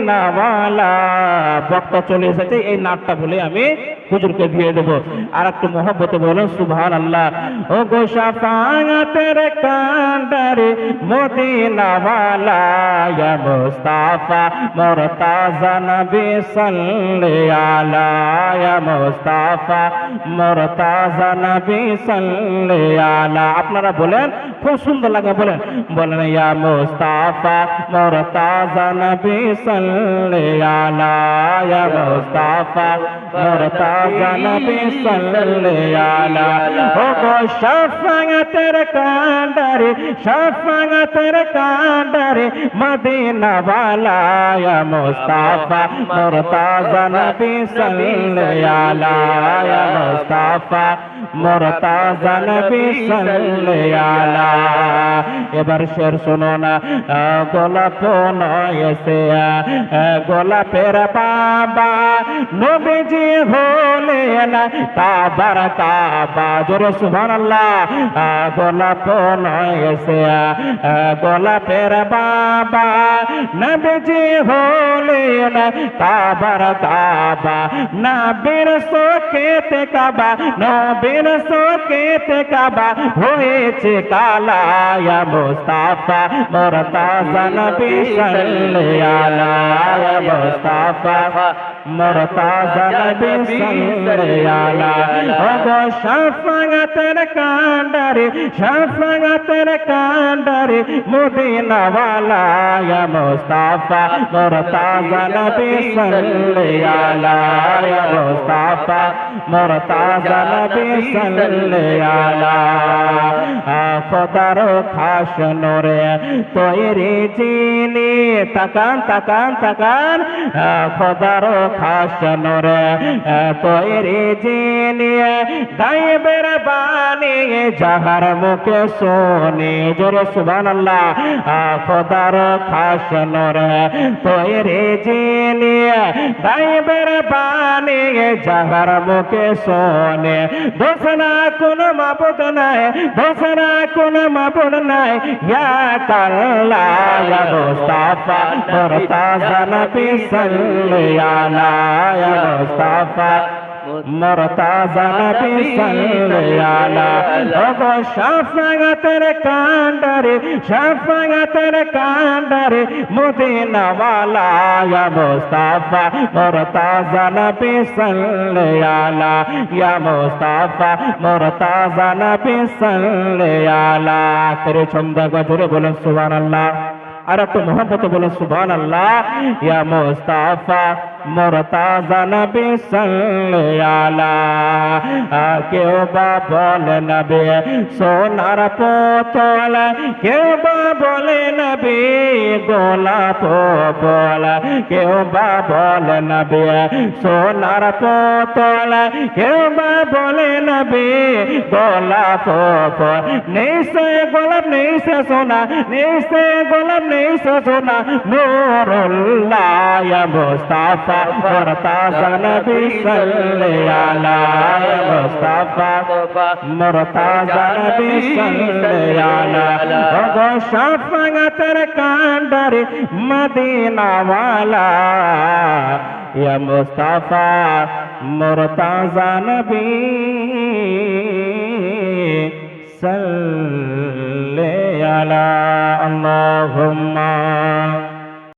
নাওয়ালা বক্তা চলে এসেছে, এই নাটটা বলে আমি হুজুরকে দিয়ে দেব। আর একটু মহব্বতে বলুন সুবহানাল্লাহ। ও গো শাফাআতের কান্ডারে মদিনাওয়ালা ইয়া মুস্তাফা মুরতাজা নবী সাল্লাল্লাহু আলা ইয়া মুস্তাফা মুরতাজা নবী সাল্লাল্লাহু আলা। আপনারা বলেন, খুব সুন্দর লাগে, বলেন বলেন ইয়া মুস্তাফা মুরতাজা নবী সাল্লাল্লাহু আলা ইয়া মুস্তাফা মুরতাজা নবী সাল্লাল্লাহু আলা। ও গো শাফাআতের কান্ডারে শাফাআতের কান্ডারে মদিনাওয়ালা ইয়া মুস্তাফা মুরতাজা নবী সাল্লাল্লাহু আলা ইয়া মুস্তাফা মুরতাজা নবী সাল্লাল্লাহু আলা। এবার শের শোনো না, গোলাপ নয়েছে গোলাপের বাবা নবীজি হলেন কাবার কাবা। জোরে সুবহানাল্লাহ। গোলাপ নয়েছে গোলাপের বাবা নবীজি হলেন কাবার কাবা। নবীর শোকেতে কাবা নবীর শোকেতে কাবা হয়েছে কালা ইয়া মুস্তাফা মুরতাজা নবী সাল্লাল্লাহু আলা ইয়া মুস্তাফা মুরতাজা নবী সাল্লাল্লাহু আলা। ও গো শাফাআতের কান্ডারে শাফাআতের কান্ডারে মদিনাওয়ালা ইয়া মুস্তাফা মুরতাজা নবী সাল্লাল্লাহু আলা ইয়া মুস্তাফা মুরতাজা নবী সাল্লাল্লাহু আলা। খোদার খাস নূরে তৈরি যিনি তাকান তাকান তাকান খোদার খাস নূরে তৈরি যিনি গায়েবের বাণী যাহার মুখে শুনি। জোরে সুবহানাল্লাহ। খোদার খাস নূরে তৈরি যিনি গায়েবের বাণী যাহার মুখে শুনি। দোসনা কোন মাবুদ নাই দোসনা কোন মাবুদ নাই ইয়া কাল্লা ইয়া মুস্তাফা মুরতাজা নবী সাল্লাল্লাহু আলা ইয়া মুস্তাফা মুরতাজা নবী সাল্লাল্লাহু আলা। ও গো শাফাআতের কান্ডারে শাফাআতের কান্ডারে মদিনাওয়ালা ইয়া মুস্তাফা মুরতাজা নবী সাল্লাল্লাহু আলা ইয়া মুস্তাফা মুরতাজা নবী সাল্লাল্লাহু আলা। তেরে ছন্দ গজরে বলেন সুবহানাল্লাহ। আর একটু মহব্বতে বলেন সুবহানাল্লাহ। ইয়া মুস্তাফা মুরতাজা নবী সাল্লাল্লাহু আলা। কেউ বা বলে নবী সোনার পুতুল কেউ বা বলে নবী গোলাপ ফুল কেউ বা বলে নবী সোনার পুতুল কেউ বা বলে নবী গোলাপ ফুল। নেই সে গোলাপ নেই সে সোনা নেই সে গোলাপ নেই সে সোনা নূরুল্লাহ ইয়া মুস্তাফা মুরতাজা নবী সাল্লাল্লাহু আলা ইয়া মুস্তাফা মুরতাজা নবী সাল্লাল্লাহু আলা। ও গো শাফাআতের কান্ডারে মদিনাওয়ালা ইয়া মুস্তাফা মুরতাজা নবী সাল্লাল্লাহু আলা। আল্লাহুম্মা